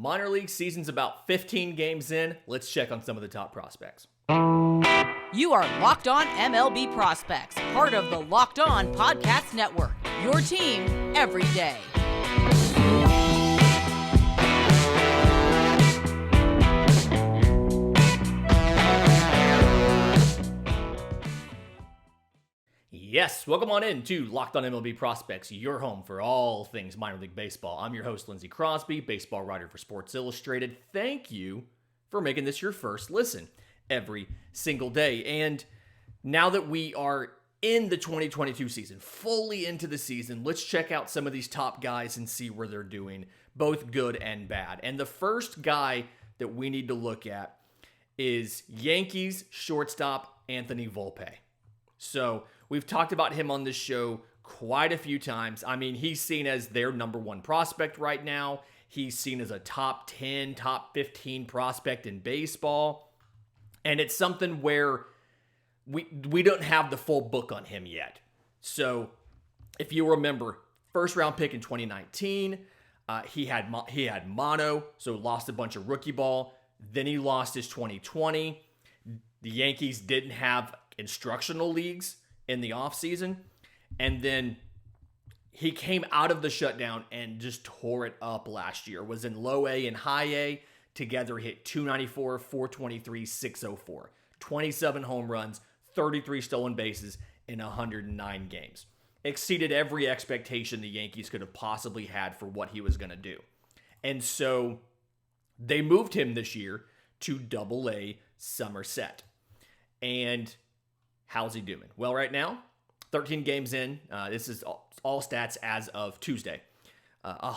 Minor league season's about 15 games in. Let's check on some of the top prospects. You are Locked On MLB Prospects, part of the Locked On Podcast Network. Your team every day. Yes, welcome on in to Locked On MLB Prospects, your home for all things minor league baseball. I'm your host, Lindsey Crosby, baseball writer for Sports Illustrated. Thank you for making this your first listen every single day. And now that we are in the 2022 season, fully into the season, let's check out some of these top guys and see where they're doing, both good and bad. And the first guy that we need to look at is Yankees shortstop Anthony Volpe. So we've talked about him on this show quite a few times. I mean, he's seen as their number one prospect right now. He's seen as a top 10, top 15 prospect in baseball. And it's something where we don't have the full book on him yet. So if you remember, first round pick in 2019, he had mono, so lost a bunch of rookie ball. Then he lost his 2020. The Yankees didn't have instructional leagues in the offseason. And then he came out of the shutdown and just tore it up last year. Was in low A and high A. Together hit 294, 423, 604. 27 home runs, 33 stolen bases in 109 games. Exceeded every expectation the Yankees could have possibly had for what he was going to do. And so they moved him this year to Double-A Somerset. And how's he doing? Well, right now, 13 games in. This is all stats as of Tuesday. A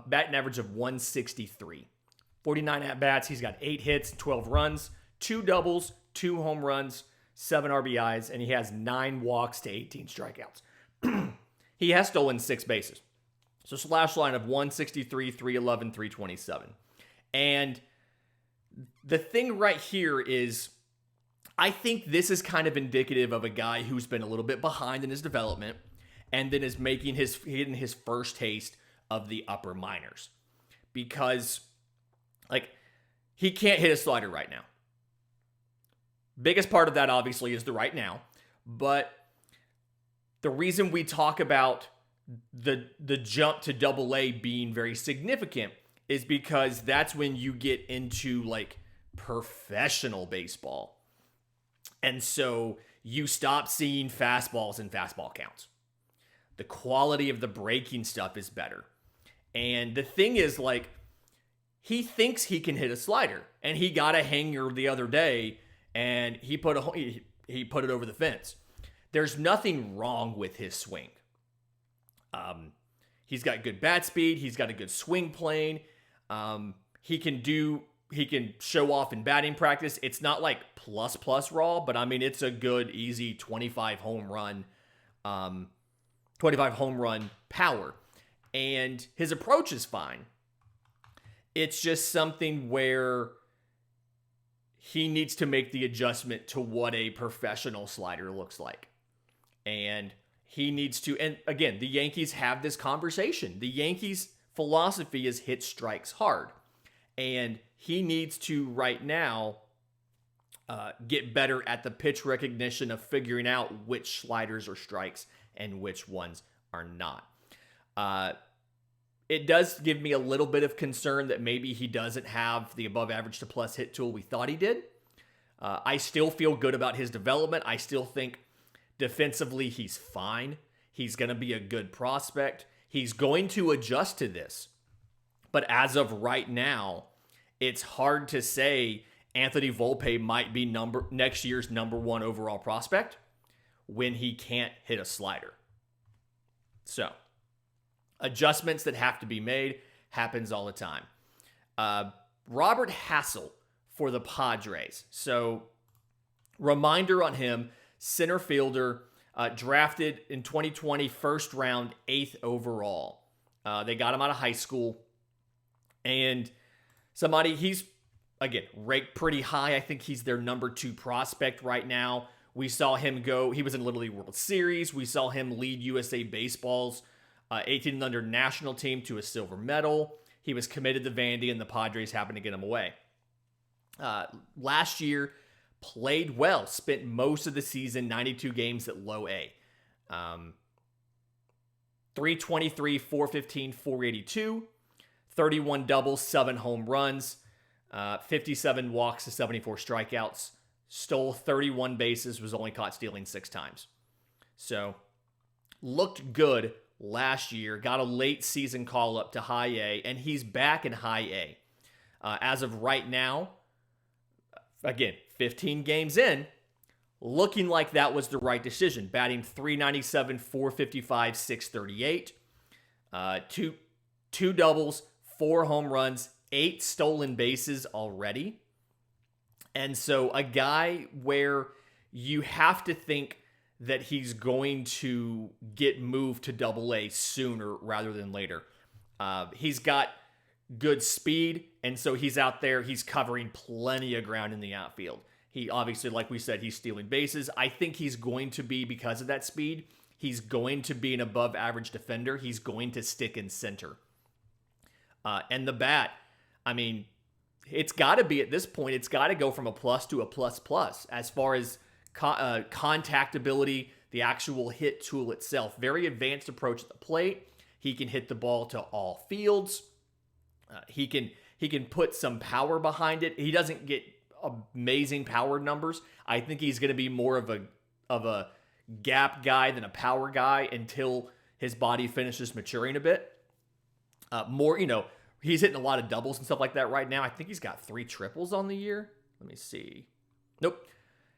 batting average of 163. 49 at-bats. He's got 8 hits, 12 runs, 2 doubles, 2 home runs, 7 RBIs, and he has 9 walks to 18 strikeouts. He has stolen 6 bases. So slash line of 163, 311, 327. And the thing right here is, I think this is kind of indicative of a guy who's been a little bit behind in his development and then is getting his first taste of the upper minors. Because, he can't hit a slider right now. Biggest part of that, obviously, is the right now. But the reason we talk about the jump to Double-A being very significant is because that's when you get into, professional baseball. And so you stop seeing fastballs and fastball counts. The quality of the breaking stuff is better. And the thing is, he thinks he can hit a slider. And he got a hanger the other day, and he put it over the fence. There's nothing wrong with his swing. He's got good bat speed. He's got a good swing plane. He can show off in batting practice. It's not plus raw, but I mean, it's a good, easy 25 home run power. And his approach is fine. It's just something where he needs to make the adjustment to what a professional slider looks like. And he needs to, and again, the Yankees have this conversation. The Yankees' philosophy is hit strikes hard. And he needs to, right now, get better at the pitch recognition of figuring out which sliders are strikes and which ones are not. It does give me a little bit of concern that maybe he doesn't have the above average to plus hit tool we thought he did. I still feel good about his development. I still think defensively he's fine. He's going to be a good prospect. He's going to adjust to this. But as of right now, it's hard to say Anthony Volpe might be next year's number 1 overall prospect when he can't hit a slider. So, adjustments that have to be made happens all the time. Robert Hassell for the Padres. So, reminder on him, center fielder, drafted in 2020, first round, 8th overall. They got him out of high school. And he's, again, ranked pretty high. I think he's their number 2 prospect right now. We saw him he was in Little League World Series. We saw him lead USA Baseball's 18 and under national team to a silver medal. he was committed to Vandy, and the Padres happened to get him away. Last year, played well, spent most of the season, 92 games at low A. 323, 415, 482, 31 doubles, 7 home runs, 57 walks to 74 strikeouts, stole 31 bases, was only caught stealing 6 times. So, looked good last year, got a late season call up to high A, and he's back in high A. As of right now, again, 15 games in, looking like that was the right decision. Batting .397, 455, 638. Two doubles, 4 home runs, 8 stolen bases already. And so a guy where you have to think that he's going to get moved to Double A sooner rather than later. He's got good speed, and so he's out there. He's covering plenty of ground in the outfield. He obviously, like we said, he's stealing bases. I think he's going to be, because of that speed, he's going to be an above average defender. He's going to stick in center. And the bat, I mean, it's got to be, at this point, it's got to go from a plus to a plus plus as far as contact ability, the actual hit tool itself. Very advanced approach at the plate. He can hit the ball to all fields. He can put some power behind it. He doesn't get amazing power numbers. I think he's going to be more of a gap guy than a power guy until his body finishes maturing a bit. He's hitting a lot of doubles and stuff like that right now. I think he's got 3 triples on the year. Let me see. Nope.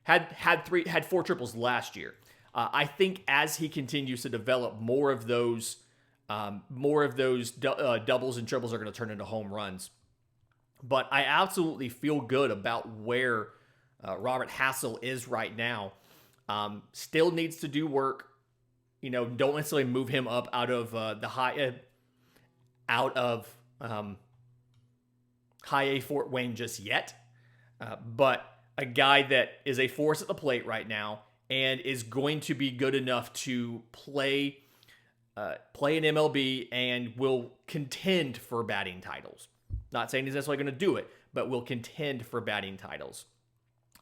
Had 4 triples last year. I think as he continues to develop, more of those doubles and triples are going to turn into home runs. But I absolutely feel good about where Robert Hassell is right now. Still needs to do work. Don't necessarily move him up out of high A Fort Wayne just yet. But a guy that is a force at the plate right now and is going to be good enough to play in MLB and will contend for batting titles. Not saying he's necessarily going to do it, but will contend for batting titles.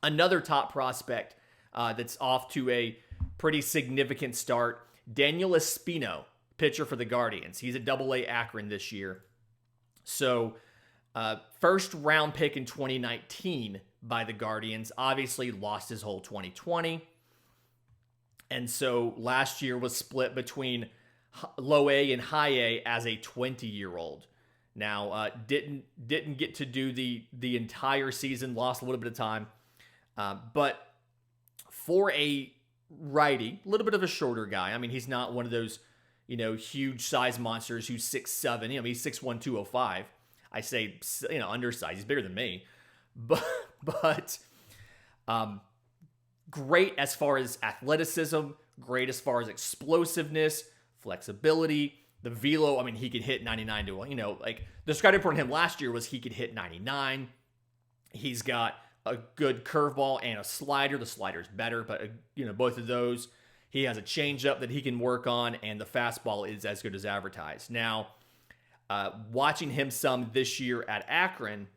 Another top prospect that's off to a pretty significant start, Daniel Espino, pitcher for the Guardians. He's a Double-A Akron this year. So, first round pick in 2019 by the Guardians, obviously lost his whole 2020. And so last year was split between low A and high A as a 20-year-old. Now, didn't get to do the entire season, lost a little bit of time. But for a righty, a little bit of a shorter guy. I mean, he's not one of those, huge size monsters who's 6'7". He's 6'1", 205. I say, undersized. He's bigger than me. But great as far as athleticism, great as far as explosiveness, flexibility. The velo, I mean, he could hit 99 to, the scouting report on him last year was he could hit 99. He's got a good curveball and a slider. The slider's better, but, both of those. He has a changeup that he can work on, and the fastball is as good as advertised. Now, watching him some this year at Akron,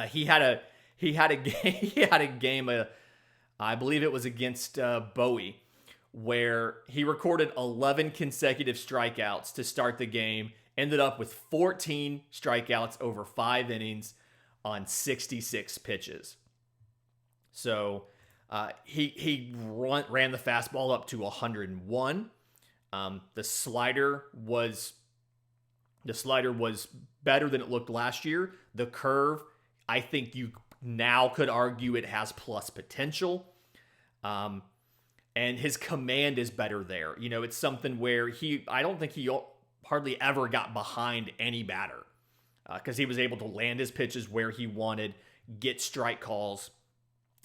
he had a game, I believe it was against Bowie, where he recorded 11 consecutive strikeouts to start the game, ended up with 14 strikeouts over 5 innings on 66 pitches. So he ran the fastball up to 101. The slider was better than it looked last year. The curve, I think you now could argue it has plus potential. And his command is better there. It's something where I don't think he hardly ever got behind any batter because he was able to land his pitches where he wanted, get strike calls,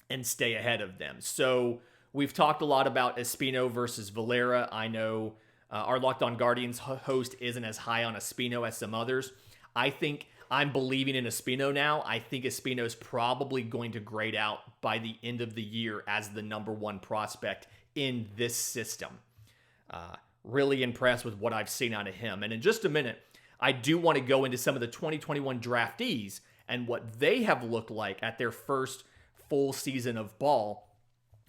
and stay ahead of them. So we've talked a lot about Espino versus Valera. I know our Locked On Guardians host isn't as high on Espino as some others. I think I'm believing in Espino now. I think Espino's probably going to grade out by the end of the year as the number 1 prospect in this system. Really impressed with what I've seen out of him. And in just a minute, I do want to go into some of the 2021 draftees and what they have looked like at their first full season of ball.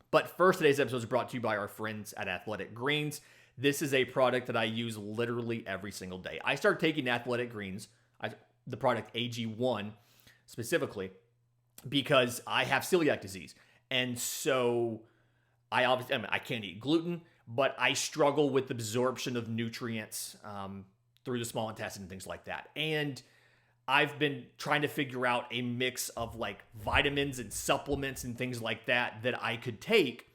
But first, today's episode is brought to you by our friends at Athletic Greens. This is a product that I use literally every single day. I started taking Athletic Greens, the product AG1 specifically, because I have celiac disease. And so I can't eat gluten, but I struggle with absorption of nutrients through the small intestine and things like that. And I've been trying to figure out a mix of like vitamins and supplements and things like that I could take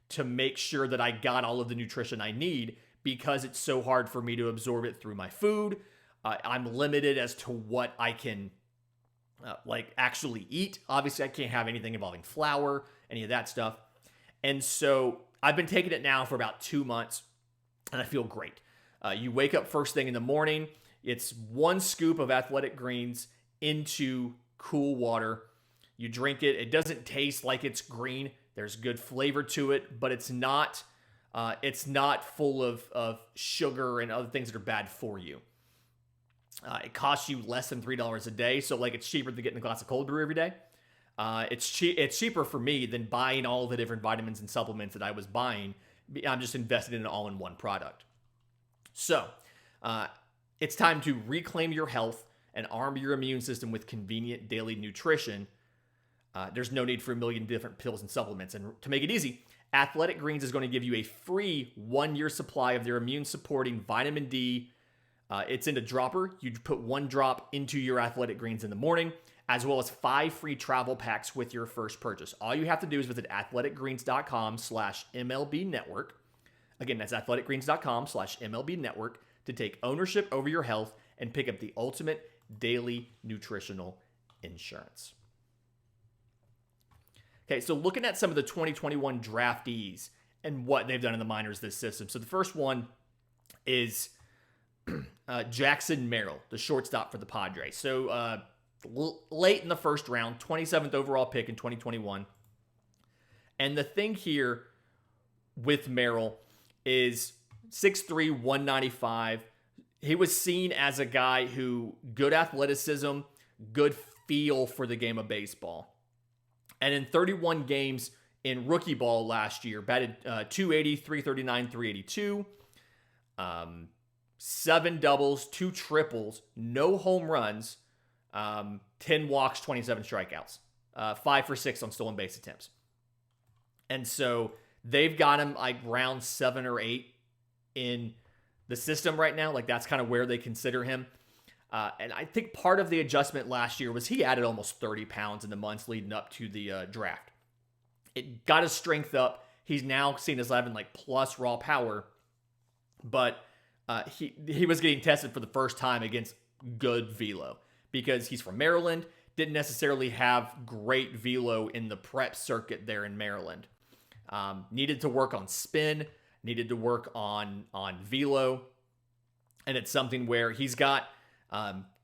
to make sure that I got all of the nutrition I need, because it's so hard for me to absorb it through my food. I'm limited as to what I can actually eat. Obviously, I can't have anything involving flour, any of that stuff. And so I've been taking it now for about 2 months, and I feel great. You wake up first thing in the morning. It's 1 scoop of Athletic Greens into cool water. You drink it. It doesn't taste like it's green. There's good flavor to it, but it's not full of sugar and other things that are bad for you. It costs you less than $3 a day, so it's cheaper than getting a glass of cold brew every day. It's cheaper for me than buying all the different vitamins and supplements that I was buying. I'm just invested in an all-in-one product. So, it's time to reclaim your health and arm your immune system with convenient daily nutrition. There's no need for a million different pills and supplements. And to make it easy, Athletic Greens is going to give you a free 1-year supply of their immune-supporting vitamin D. It's in a dropper. You put 1 drop into your Athletic Greens in the morning, as well as 5 free travel packs with your first purchase. All you have to do is visit athleticgreens.com/MLB Network. Again, that's athleticgreens.com/MLB Network to take ownership over your health and pick up the ultimate daily nutritional insurance. Okay, so looking at some of the 2021 draftees and what they've done in the minors this system. So the first one is Jackson Merrill, the shortstop for the Padres. So late in the first round, 27th overall pick in 2021. And the thing here with Merrill is 6'3", 195. He was seen as a guy who good athleticism, good feel for the game of baseball. And in 31 games in rookie ball last year, batted .280, .339, .382, 7 doubles, 2 triples, no home runs, 10 walks, 27 strikeouts, 5 for 6 on stolen base attempts. And so they've got him round 7 or 8 in the system right now. That's kind of where they consider him. And I think part of the adjustment last year was he added almost 30 pounds in the months leading up to the draft. It got his strength up. He's now seen as having plus raw power, but he was getting tested for the first time against good velo because he's from Maryland, didn't necessarily have great velo in the prep circuit there in Maryland. Needed to work on spin, needed to work on velo, and it's something where he's got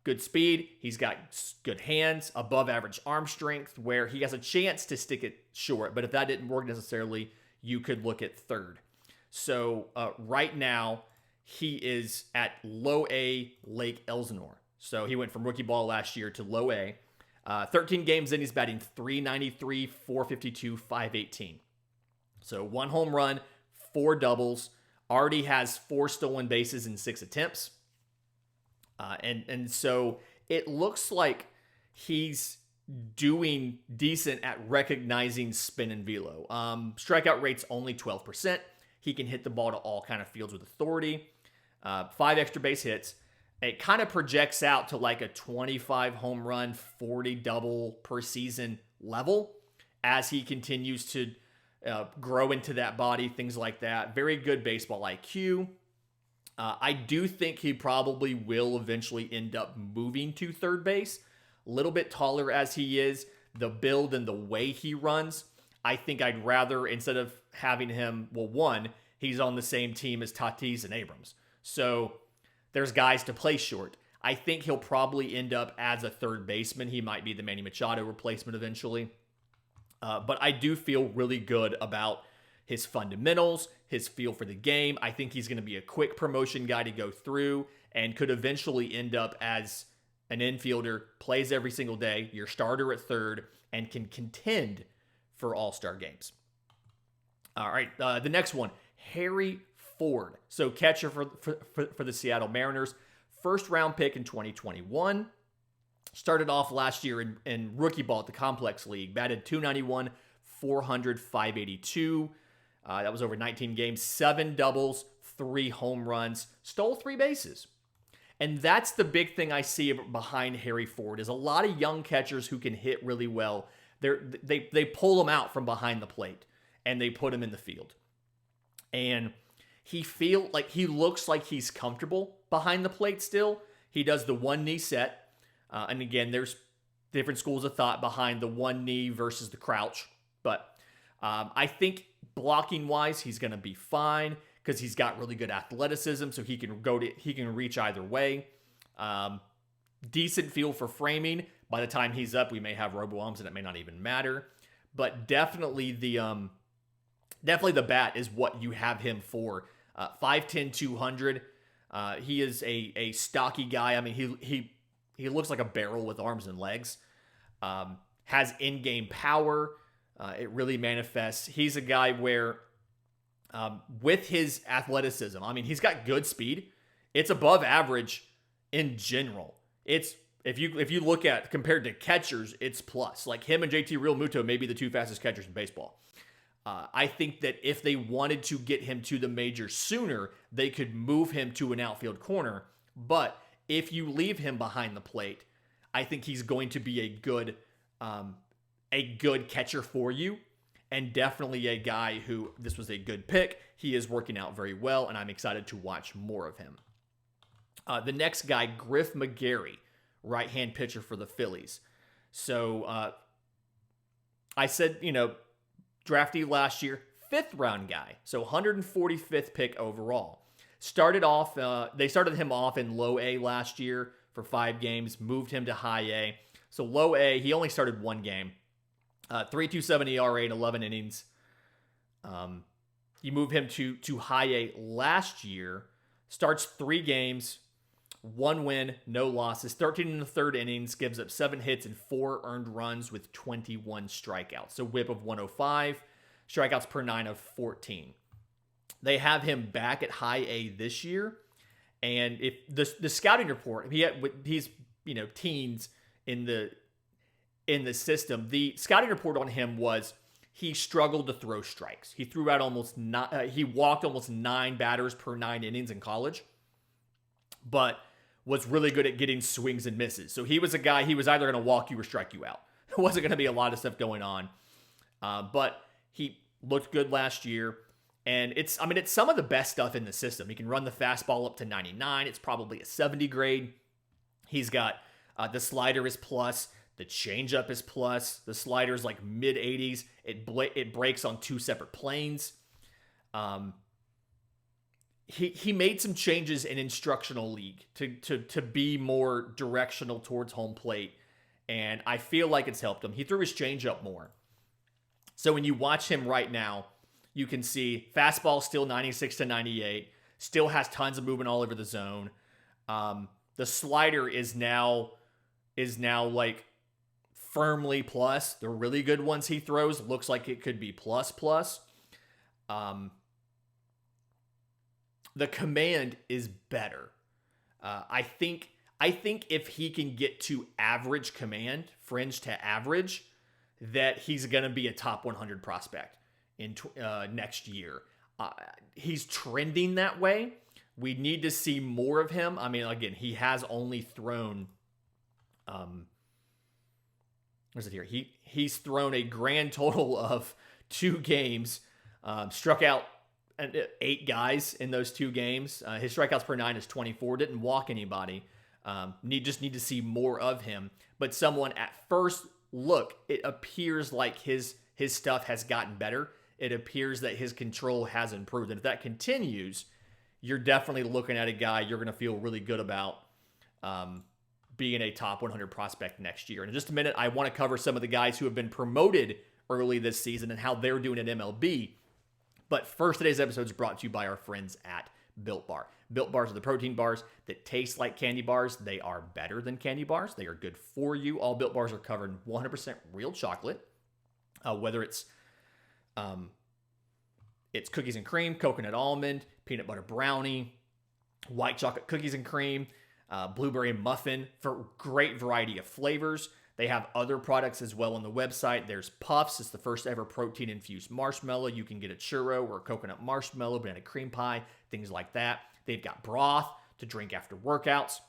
good speed, he's got good hands, above average arm strength, where he has a chance to stick it short, but if that didn't work necessarily, you could look at third. So right now, he is at low A Lake Elsinore. So he went from rookie ball last year to low A. 13 games in, he's batting .393, .452, .518. So 1 home run, 4 doubles, already has 4 stolen bases in 6 attempts. And so it looks like he's doing decent at recognizing spin and velo. Strikeout rate's only 12%. He can hit the ball to all kind of fields with authority. 5 extra base hits. It kind of projects out to a 25 home run, 40 double per season level as he continues to grow into that body, things like that. Very good baseball IQ. I do think he probably will eventually end up moving to third base. A little bit taller as he is, the build and the way he runs, I think I'd rather, instead of having him, one, he's on the same team as Tatis and Abrams. So there's guys to play short. I think he'll probably end up as a third baseman. He might be the Manny Machado replacement eventually. But I do feel really good about his fundamentals, his feel for the game. I think he's going to be a quick promotion guy to go through and could eventually end up as an infielder, plays every single day, your starter at third, and can contend for all-star games. All right, the next one, Harry Ford. So catcher for the Seattle Mariners. First-round pick in 2021. Started off last year in rookie ball at the Complex League. Batted .291, 400, 582. That was over 19 games. 7 doubles, 3 home runs. Stole 3 bases. And that's the big thing I see behind Harry Ford is a lot of young catchers who can hit really well. They pull them out from behind the plate and they put him in the field. And he looks like he's comfortable behind the plate still. He does the one knee set. And again, there's different schools of thought behind the one knee versus the crouch. But I think blocking-wise, he's going to be fine because he's got really good athleticism, so he can reach either way. Decent feel for framing. By the time he's up, we may have robo-arms, and it may not even matter. But definitely the bat is what you have him for. 5'10", 200. He is a stocky guy. I mean, he looks like a barrel with arms and legs. Has in-game power. It really manifests. He's a guy where, with his athleticism, I mean, he's got good speed. It's above average in general. It's if you look at compared to catchers, it's plus. Like him and JT Realmuto may be the 2 fastest catchers in baseball. I think that if they wanted to get him to the majors sooner, they could move him to an outfield corner. But if you leave him behind the plate, I think he's going to be a good catcher for you, and definitely a guy who this was a good pick. He is working out very well, and I'm excited to watch more of him. The next guy, Griff Mcgary, right-hand pitcher for the Phillies. So I said, draftee last year, 5th round guy, so 145th pick overall. They started him off in low A last year for 5 games, moved him to high A. So low A, he only started 1 game. 3.27 ERA in 11 innings. You move him to high A last year. Starts 3 games, 1 win, no losses. 13 in the 3rd innings, gives up 7 hits and 4 earned runs with 21 strikeouts. So whip of 105, strikeouts per 9 of 14. They have him back at high A this year, and if the scouting report, he's teens in the system. The scouting report on him was he struggled to throw strikes. He threw out he walked almost 9 batters per 9 innings in college, but was really good at getting swings and misses. So he was a guy, he was either going to walk you or strike you out. There wasn't going to be a lot of stuff going on, but he looked good last year. And it's some of the best stuff in the system. He can run the fastball up to 99. It's probably a 70 grade. He's got the slider is plus. The changeup is plus. The slider is like mid 80s. It breaks on 2 separate planes. He made some changes in instructional league to be more directional towards home plate, and I feel like it's helped him. He threw his changeup more. So when you watch him right now, you can see fastball still 96 to 98, still has tons of movement all over the zone. The slider is now like firmly plus. The really good ones he throws looks like it could be plus. The command is better. I think if he can get to average command, fringe to average, that he's going to be a top 100 prospect in next year. He's trending that way. We need to see more of him. I mean, again, he has only thrown, where's it here? He's thrown a grand total of 2 games, struck out 8 guys in those 2 games. His strikeouts per 9 is 24. Didn't walk anybody. Just need to see more of him. But someone at first look, it appears like his stuff has gotten better. It appears that his control has improved. And if that continues, you're definitely looking at a guy you're going to feel really good about being a top 100 prospect next year. And in just a minute, I want to cover some of the guys who have been promoted early this season and how they're doing at MLB. But first, today's episode is brought to you by our friends at Built Bar. Built Bars are the protein bars that taste like candy bars. They are better than candy bars. They are good for you. All Built Bars are covered in 100% real chocolate, whether it's cookies and cream, coconut almond, peanut butter brownie, white chocolate cookies and cream, blueberry muffin, for great variety of flavors. They have other products as well on the website. There's Puffs. It's the first ever protein-infused marshmallow. You can get a churro or a coconut marshmallow, banana cream pie, things like that. They've got broth to drink after workouts.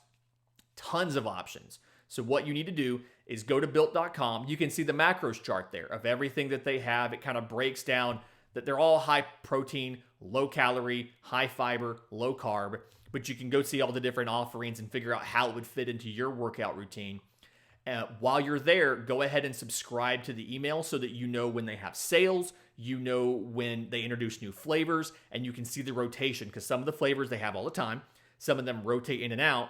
Tons of options. So what you need to do is go to Built.com. You can see the macros chart there of everything that they have. It kind of breaks down that they're all high protein, low calorie, high fiber, low carb, but you can go see all the different offerings and figure out how it would fit into your workout routine. While you're there, go ahead and subscribe to the email so that you know when they have sales, you know when they introduce new flavors, and you can see the rotation, because some of the flavors they have all the time, some of them rotate in and out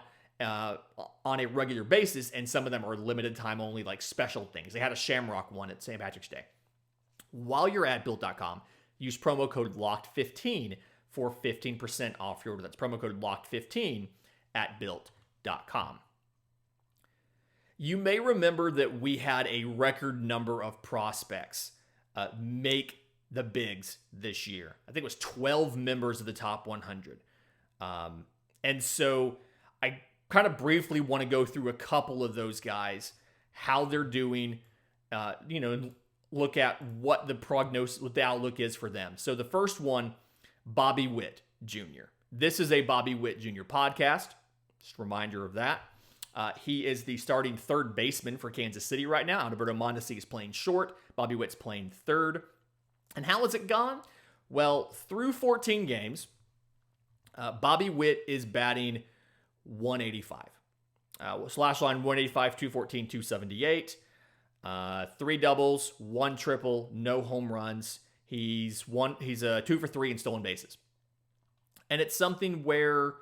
on a regular basis, and some of them are limited time only, like special things. They had a Shamrock one at St. Patrick's Day. While you're at Built.com, use promo code LOCKED15 for 15% off your order. That's promo code LOCKED15 at Built.com. You may remember that we had a record number of prospects make the bigs this year. I think it was 12 members of the top 100. And so I kind of briefly want to go through a couple of those guys, how they're doing, look at what the prognosis, what the outlook is for them. So the first one, Bobby Witt Jr. This is a Bobby Witt Jr. podcast. Just a reminder of that. He is the starting third baseman for Kansas City right now. Alberto Mondesi is playing short. Bobby Witt's playing third. And how has it gone? Well, through 14 games, Bobby Witt is batting 185. Slash line 185, 214, 278. 3 doubles, 1 triple, no home runs. He's 2 for 3 in stolen bases. And it's something where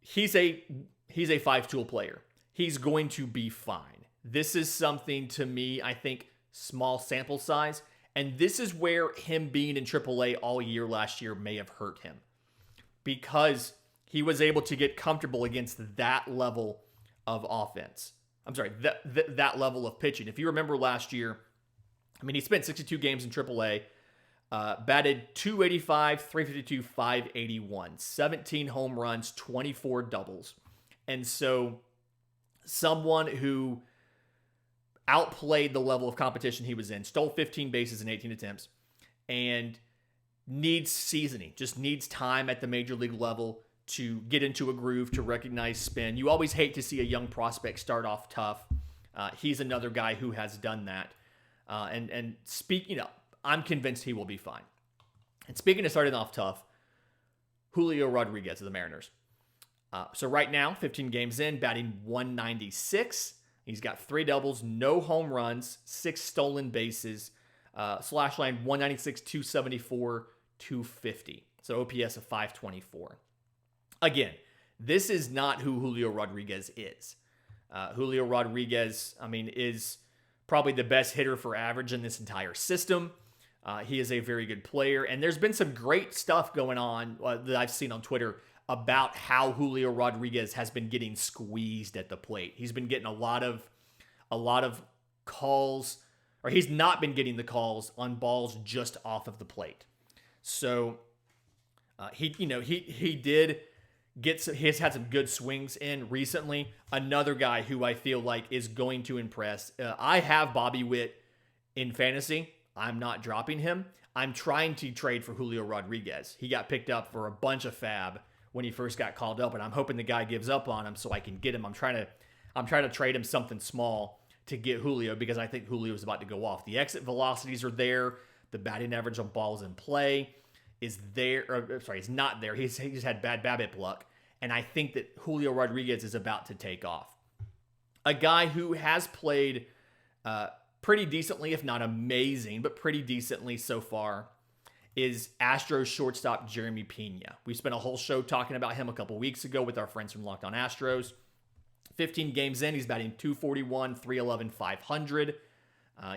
he's a 5-tool player. He's going to be fine. This is something, to me, I think, small sample size. And this is where him being in AAA all year last year may have hurt him, because he was able to get comfortable against that level of offense. I'm sorry, that level of pitching. If you remember last year, I mean, he spent 62 games in AAA, batted 285, 352, 581, 17 home runs, 24 doubles. And so someone who outplayed the level of competition he was in, stole 15 bases in 18 attempts, and needs seasoning, just needs time at the major league level to get into a groove, to recognize spin. You always hate to see a young prospect start off tough. He's another guy who has done that. I'm convinced he will be fine. And speaking of starting off tough, Julio Rodriguez of the Mariners. So right now, 15 games in, batting 196. He's got 3 doubles, no home runs, 6 stolen bases, slash line 196, 274, 250. So OPS of 524. Again, this is not who Julio Rodriguez is. Julio Rodriguez, is probably the best hitter for average in this entire system. He is a very good player. And there's been some great stuff going on that I've seen on Twitter about how Julio Rodriguez has been getting squeezed at the plate. He's been getting a lot of calls, or he's not been getting the calls on balls just off of the plate. So he has had some good swings in recently. Another guy who I feel like is going to impress. I have Bobby Witt in fantasy. I'm not dropping him. I'm trying to trade for Julio Rodriguez. He got picked up for a bunch of fab when he first got called up, and I'm hoping the guy gives up on him so I can get him. I'm trying to trade him something small to get Julio, because I think Julio is about to go off. The exit velocities are there. The batting average on balls in play is there. He's not there. He's had bad BABIP luck. And I think that Julio Rodriguez is about to take off. A guy who has played pretty decently, if not amazing, but pretty decently so far, is Astros shortstop Jeremy Pina. We spent a whole show talking about him a couple weeks ago with our friends from Locked On Astros. 15 games in, he's batting 241, 311, 500.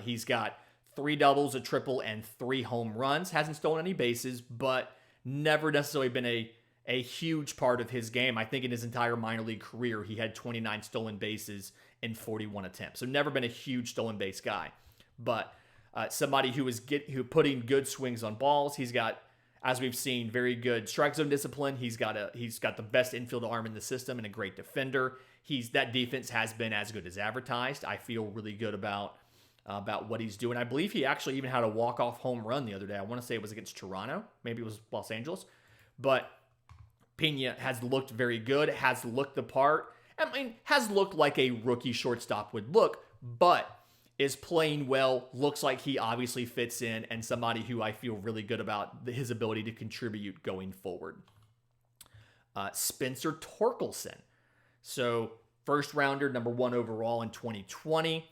He's got 3 doubles, a triple, and 3 home runs. Hasn't stolen any bases, but never necessarily been a huge part of his game. I think in his entire minor league career, he had 29 stolen bases in 41 attempts. So never been a huge stolen base guy. But somebody who putting good swings on balls. He's got, as we've seen, very good strike zone discipline. He's got the best infield arm in the system and a great defender. That defense has been as good as advertised. I feel really good about what he's doing. I believe he actually even had a walk-off home run the other day. I want to say it was against Toronto. Maybe it was Los Angeles. But Pina has looked very good, has looked the part. I mean, has looked like a rookie shortstop would look, but is playing well, looks like he obviously fits in, and somebody who I feel really good about his ability to contribute going forward. Spencer Torkelson. So, first rounder, number 1 overall in 2020.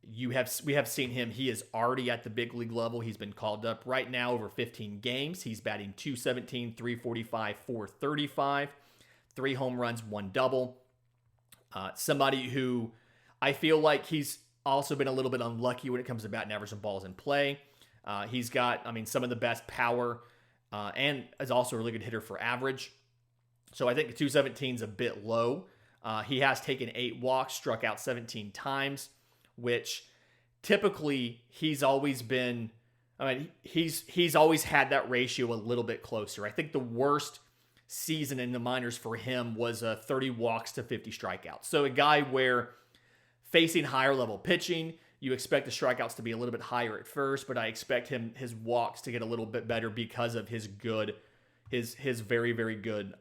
We have seen him. He is already at the big league level. He's been called up right now over 15 games. He's batting .217, .345, .435, 3 home runs, 1 double. Somebody who I feel like he's also been a little bit unlucky when it comes to batting average and balls in play. He's got, some of the best power and is also a really good hitter for average. So I think the .217 is a bit low. He has taken 8 walks, struck out 17 times. Which typically he's always been, he's always had that ratio a little bit closer. I think the worst season in the minors for him was 30 walks to 50 strikeouts. So a guy where facing higher level pitching, you expect the strikeouts to be a little bit higher at first, but I expect his walks to get a little bit better because of his very, very good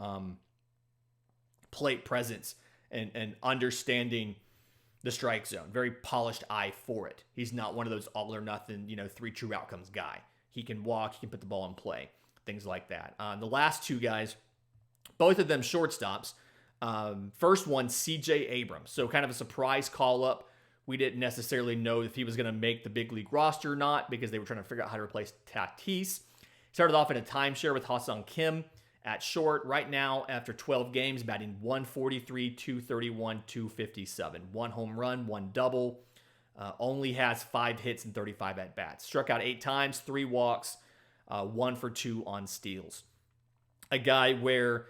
plate presence and understanding the strike zone. Very polished eye for it. He's not one of those all or nothing, 3 true outcomes guy. He can walk, he can put the ball in play, things like that. The last 2 guys, both of them shortstops. First one, CJ Abrams. So kind of a surprise call up. We didn't necessarily know if he was going to make the big league roster or not because they were trying to figure out how to replace Tatis. Started off in a timeshare with Hassell Kim at short. Right now, after 12 games, batting .143, .231, .257. 1 home run, 1 double. Only has 5 hits and 35 at-bats. Struck out 8 times, 3 walks, 1 for 2 on steals. A guy where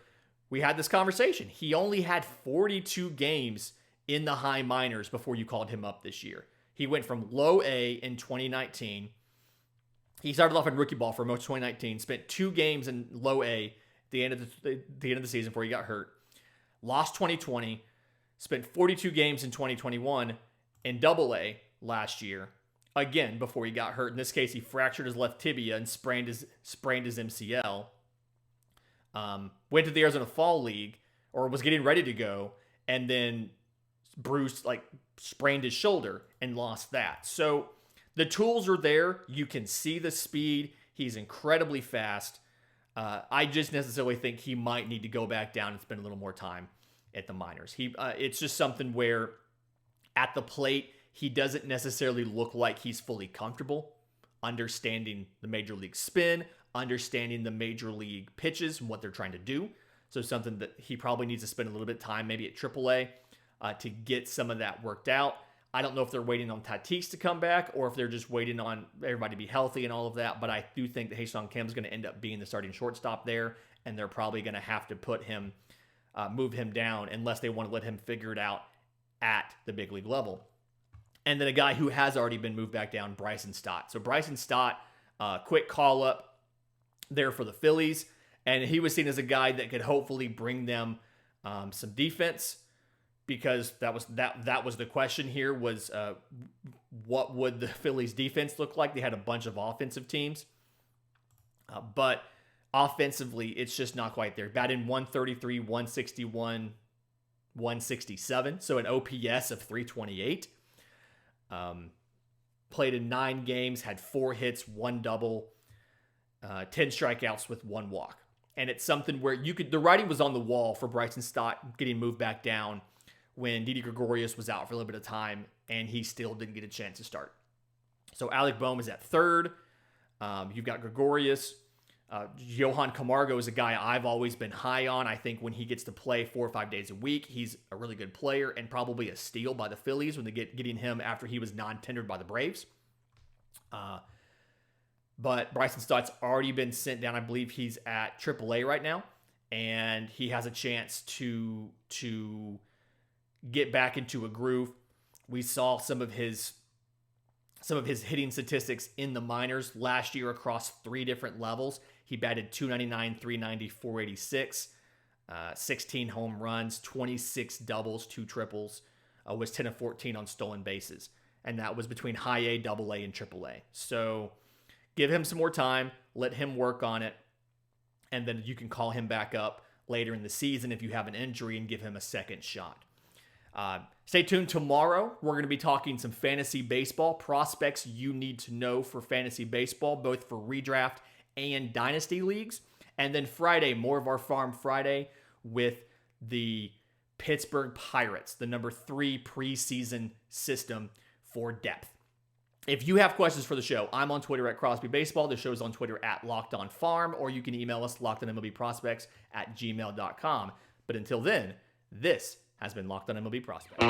we had this conversation. He only had 42 games in the high minors before you called him up this year. He went from low A in 2019. He started off in rookie ball for most of 2019, spent 2 games in low A the end of the season before he got hurt. Lost 2020, spent 42 games in 2021 in Double A last year, again before he got hurt. In this case, he fractured his left tibia and sprained his MCL. Went to the Arizona Fall League, or was getting ready to go, and then sprained his shoulder and lost that. So the tools are there. You can see the speed. He's incredibly fast. I just necessarily think he might need to go back down and spend a little more time at the minors. It's just something where at the plate, he doesn't necessarily look like he's fully comfortable understanding the major league spin, understanding the major league pitches and what they're trying to do. So something that he probably needs to spend a little bit of time maybe at AAA to get some of that worked out. I don't know if they're waiting on Tatis to come back or if they're just waiting on everybody to be healthy and all of that, but I do think that Hassell Kim is going to end up being the starting shortstop there, and they're probably going to have to move him down unless they want to let him figure it out at the big league level. And then a guy who has already been moved back down, Bryson Stott. So Bryson Stott, quick call-up there for the Phillies, and he was seen as a guy that could hopefully bring them some defense, because that was the question here was what would the Phillies defense look like? They had a bunch of offensive teams, but offensively, it's just not quite there. Batting .133, .161, .167, so an OPS of .328. Played in 9 games, had 4 hits, 1 double, 10 strikeouts with 1 walk. And it's something where the writing was on the wall for Bryson Stott getting moved back down when Didi Gregorius was out for a little bit of time, and he still didn't get a chance to start. So Alec Bohm is at third. You've got Gregorius. Johan Camargo is a guy I've always been high on. I think when he gets to play 4 or 5 days a week, he's a really good player and probably a steal by the Phillies when they getting him after he was non-tendered by the Braves. But Bryson Stott's already been sent down. I believe he's at AAA right now, and he has a chance to get back into a groove. We saw some of his hitting statistics in the minors last year across 3 different levels. He batted .299, .390, .486, 16 home runs, 26 doubles, 2 triples, was 10 of 14 on stolen bases. And that was between high A, double A, and triple A. So give him some more time, let him work on it, and then you can call him back up later in the season if you have an injury and give him a second shot. Stay tuned tomorrow. We're going to be talking some fantasy baseball prospects you need to know for fantasy baseball, both for redraft and dynasty leagues. And then Friday, more of our Farm Friday with the Pittsburgh Pirates, the number 3 preseason system for depth. If you have questions for the show, I'm on Twitter at Crosby Baseball. The show's on Twitter at Locked On Farm, or you can email us lockedonmlbprospects@gmail.com. But until then, this has been Locked On MLB Prospects.